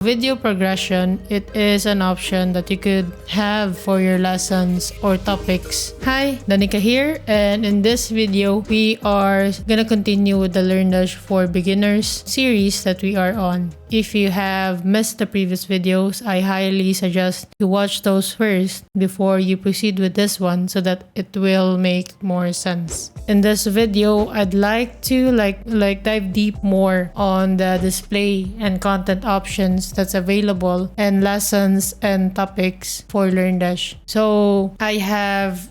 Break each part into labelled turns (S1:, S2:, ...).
S1: Video progression, it is an option that you could have for your lessons or topics. Hi, Danica here, and in this video, we are gonna continue with the LearnDash for Beginners series that we are on. If you have missed the previous videos, I highly suggest you watch those first before you proceed with this one so that it will make more sense. In this video, I'd like to dive deep more on the display and content options that's available and lessons and topics for LearnDash. So I have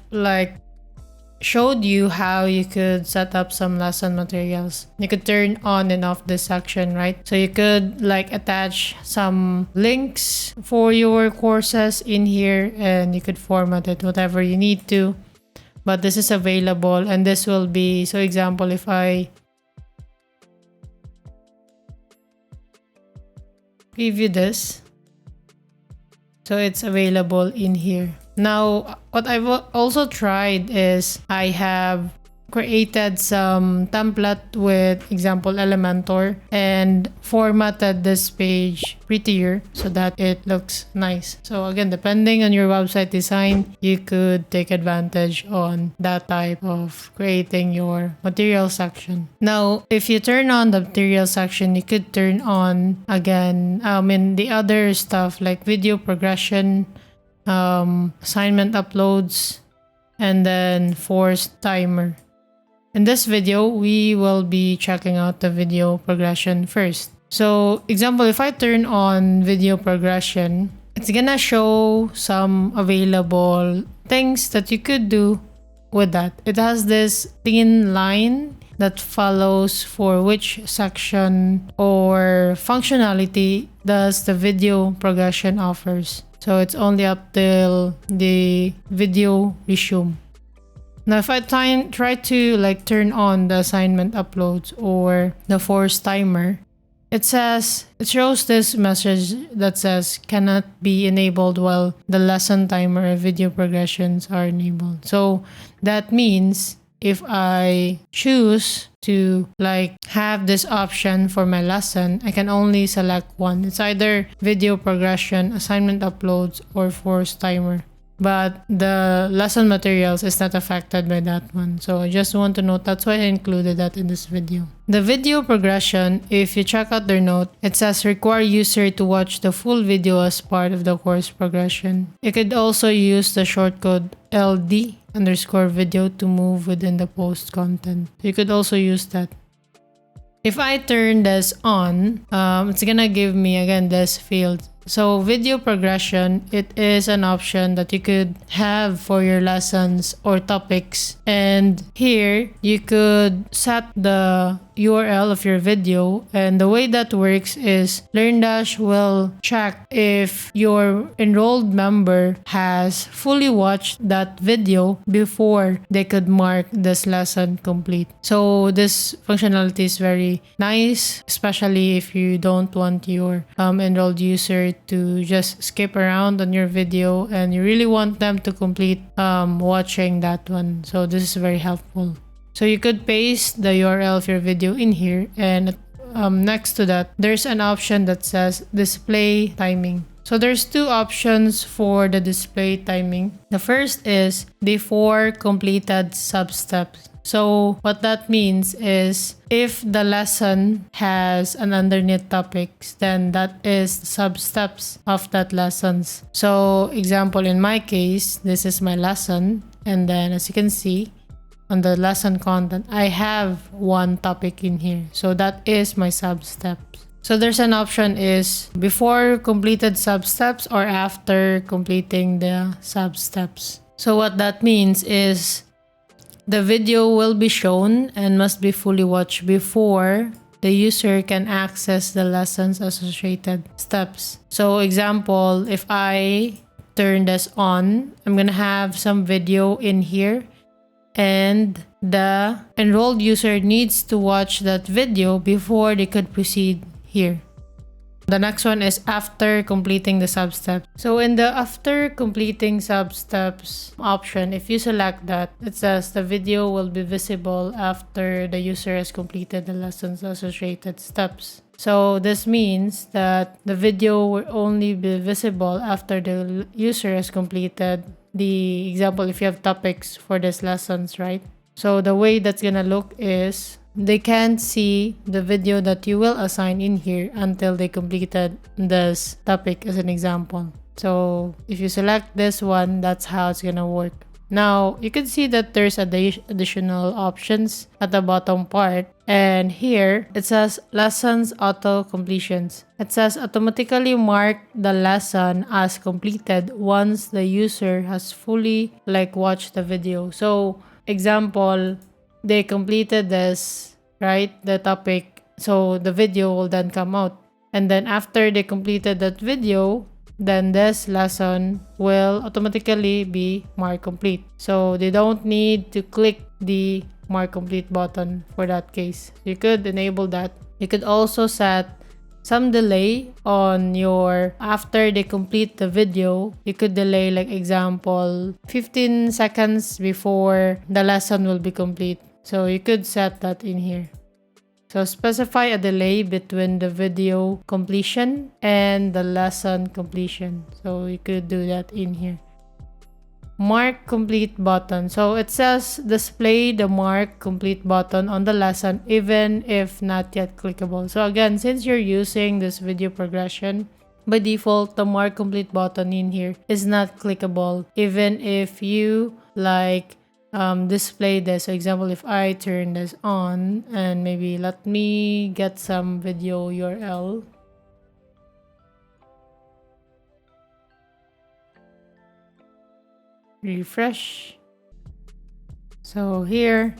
S1: showed you how you could set up some lesson materials. You could turn on and off this section, right? So you could attach some links for your courses in here and you could format it whatever you need to. But this is available and this will be, so example, if I give you this, so it's available in here. Now, what I've also tried is I have created some template with example Elementor and formatted this page prettier so that it looks nice. So again, depending on your website design, you could take advantage on that type of creating your material section. Now, if you turn on the material section, you could turn on again the other stuff like video progression, assignment uploads, and then forced timer. In this video, we will be checking out the video progression first. So example, if I turn on video progression, it's gonna show some available things that you could do with that. It has this thin line that follows for which section or functionality does the video progression offers. So it's only up till the video resume. Now, if I try to turn on the assignment uploads or the force timer, it shows this message that says cannot be enabled while the lesson timer and video progressions are enabled. So that means if I choose to have this option for my lesson, I can only select one. It's either video progression, assignment uploads, or force timer. But the lesson materials is not affected by that one. So I just want to note that's why I included that in this video. The video progression, if you check out their note, it says require user to watch the full video as part of the course progression. You could also use the shortcode LD_video to move within the post content. You could also use that. If I turn this on, it's gonna give me again this field. So video progression, it is an option that you could have for your lessons or topics. And here you could set the URL of your video, and the way that works is LearnDash will check if your enrolled member has fully watched that video before they could mark this lesson complete. So this functionality is very nice, especially if you don't want your enrolled user to just skip around on your video and you really want them to complete watching that one. So this is very helpful. So you could paste the URL of your video in here, and next to that, there's an option that says display timing. So there's two options for the display timing. The first is before completed sub-steps. So what that means is if the lesson has an underneath topics, then that is the sub-steps of that lessons. So example, in my case, this is my lesson. And then as you can see, on the lesson content, I have one topic in here. So that is my sub-steps. So there's an option is before completed sub-steps or after completing the sub-steps. So what that means is the video will be shown and must be fully watched before the user can access the lesson's associated steps. So example, if I turn this on, I'm gonna have some video in here, and the enrolled user needs to watch that video before they could proceed here. The next one is after completing the sub-steps. So in the after completing sub-steps option, if you select that, it says the video will be visible after the user has completed the lesson's associated steps. So this means that the video will only be visible after the user has completed the example if you have topics for these lessons, right? So the way that's gonna look is they can't see the video that you will assign in here until they completed this topic as an example. So if you select this one, that's how it's gonna work. Now you can see that there's additional options at the bottom part, and here it says lessons auto completions. It says automatically mark the lesson as completed once the user has fully watched the video. So example, they completed this, right, the topic, so the video will then come out, and then after they completed that video, then this lesson will automatically be mark complete. So they don't need to click the mark complete button for that case. You could enable that. You could also set some delay on your after they complete the video. You could delay, like example, 15 seconds before the lesson will be complete. So you could set that in here. So specify a delay between the video completion and the lesson completion. So you could do that in here. Mark complete button. So it says display the mark complete button on the lesson even if not yet clickable. So again, since you're using this video progression, by default, the mark complete button in here is not clickable even if you display this. So example, if I turn this on and maybe let me get some video URL. Refresh. So here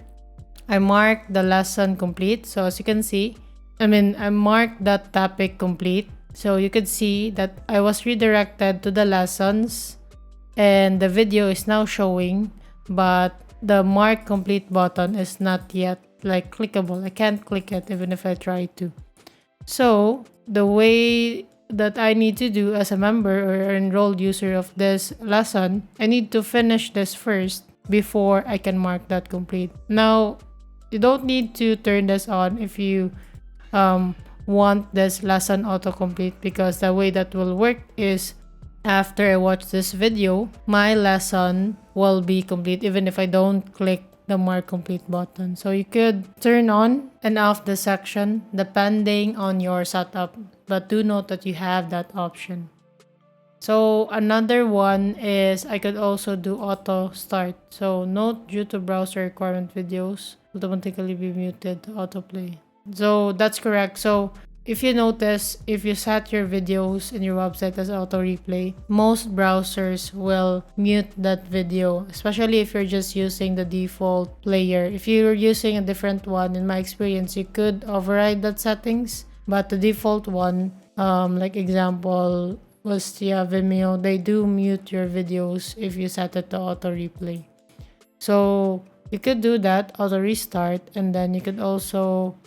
S1: I marked the lesson complete. So as you can see, I marked that topic complete. So you could see that I was redirected to the lessons and the video is now showing, but the mark complete button is not yet clickable. I can't click it even if I try to. So the way that I need to do as a member or enrolled user of this lesson, I need to finish this first before I can mark that complete. Now, you don't need to turn this on if you want this lesson autocomplete, because the way that will work is after I watch this video, my lesson will be complete even if I don't click the mark complete button. So you could turn on and off the section depending on your setup, but do note that you have that option. So another one is I could also do auto start. So note, due to browser requirement, videos automatically be muted to autoplay. So that's correct. So if you notice, if you set your videos in your website as auto replay, most browsers will mute that video, especially if you're just using the default player. If you're using a different one, in my experience, you could override that settings, but the default one, like example, was Vimeo, they do mute your videos if you set it to auto replay. So you could do that, auto restart, and then you could also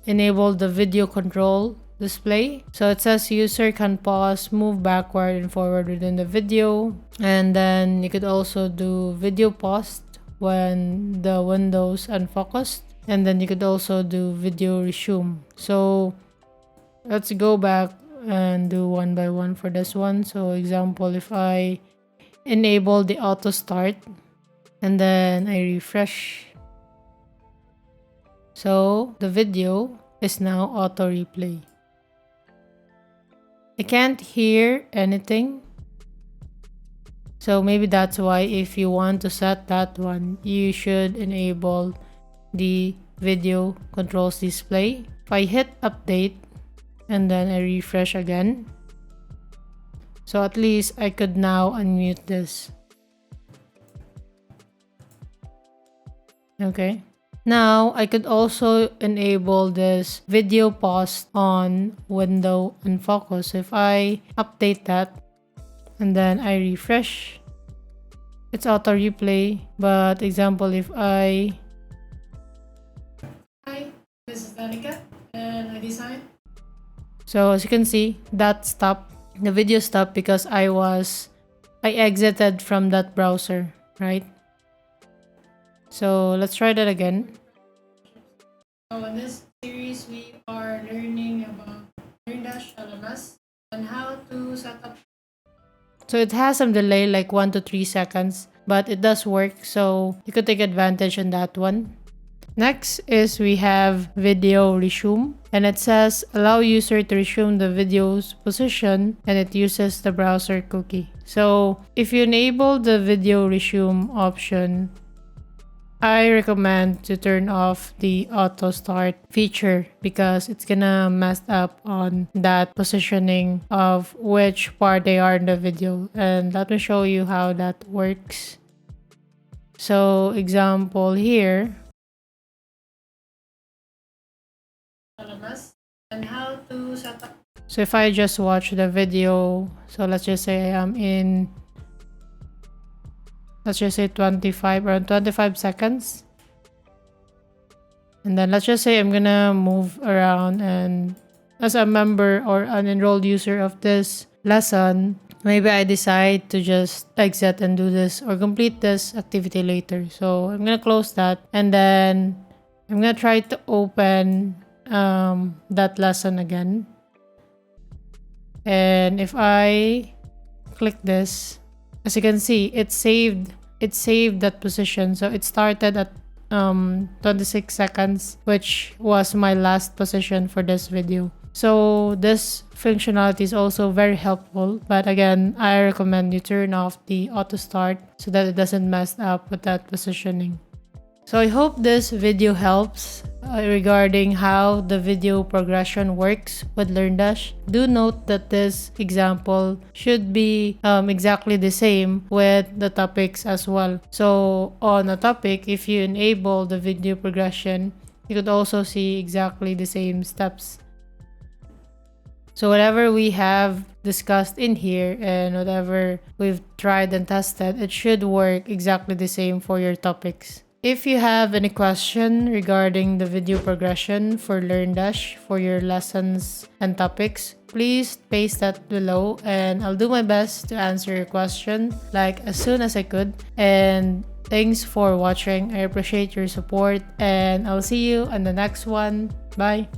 S1: enable the video control display. So it says user can pause, move backward and forward within the video, and then you could also do video pause when the window's unfocused, and then you could also do video resume. So let's go back and do one by one for this one. So example, if I enable the auto start and then I refresh, so the video is now auto replay. I can't hear anything, so maybe that's why if you want to set that one, you should enable the video controls display. If I hit update and then I refresh again, so at least I could now unmute this. Okay. Now, I could also enable this video pause on window and focus. So if I update that and then I refresh, it's auto replay. But example, if I... Hi, this is Danica and I design So as you can see, that stopped. The video stopped because I exited from that browser, right? So let's try that again. So in this series, we are learning about LearnDash LMS and how to set up. So it has some delay, like 1 to 3 seconds, but it does work. So you could take advantage on that one. Next is we have video resume, and it says allow user to resume the video's position, and it uses the browser cookie. So if you enable the video resume option, I recommend to turn off the auto start feature because it's gonna mess up on that positioning of which part they are in the video. And let me show you how that works. So example here, and how to set up. So if I just watch the video, so let's just say I'm in, let's just say around 25 seconds. And then let's just say I'm gonna move around, and as a member or an enrolled user of this lesson, maybe I decide to just exit and do this or complete this activity later. So I'm gonna close that, and then I'm gonna try to open that lesson again. And if I click this, as you can see, it saved that position. So it started at 26 seconds, which was my last position for this video. So this functionality is also very helpful, but again, I recommend you turn off the auto start so that it doesn't mess up with that positioning. So I hope this video helps regarding how the video progression works with LearnDash. Do note that this example should be exactly the same with the topics as well. So on a topic, if you enable the video progression, you could also see exactly the same steps. So whatever we have discussed in here and whatever we've tried and tested, it should work exactly the same for your topics. If you have any question regarding the video progression for LearnDash for your lessons and topics, please paste that below and I'll do my best to answer your question like as soon as I could. And thanks for watching. I appreciate your support and I'll see you on the next one. Bye.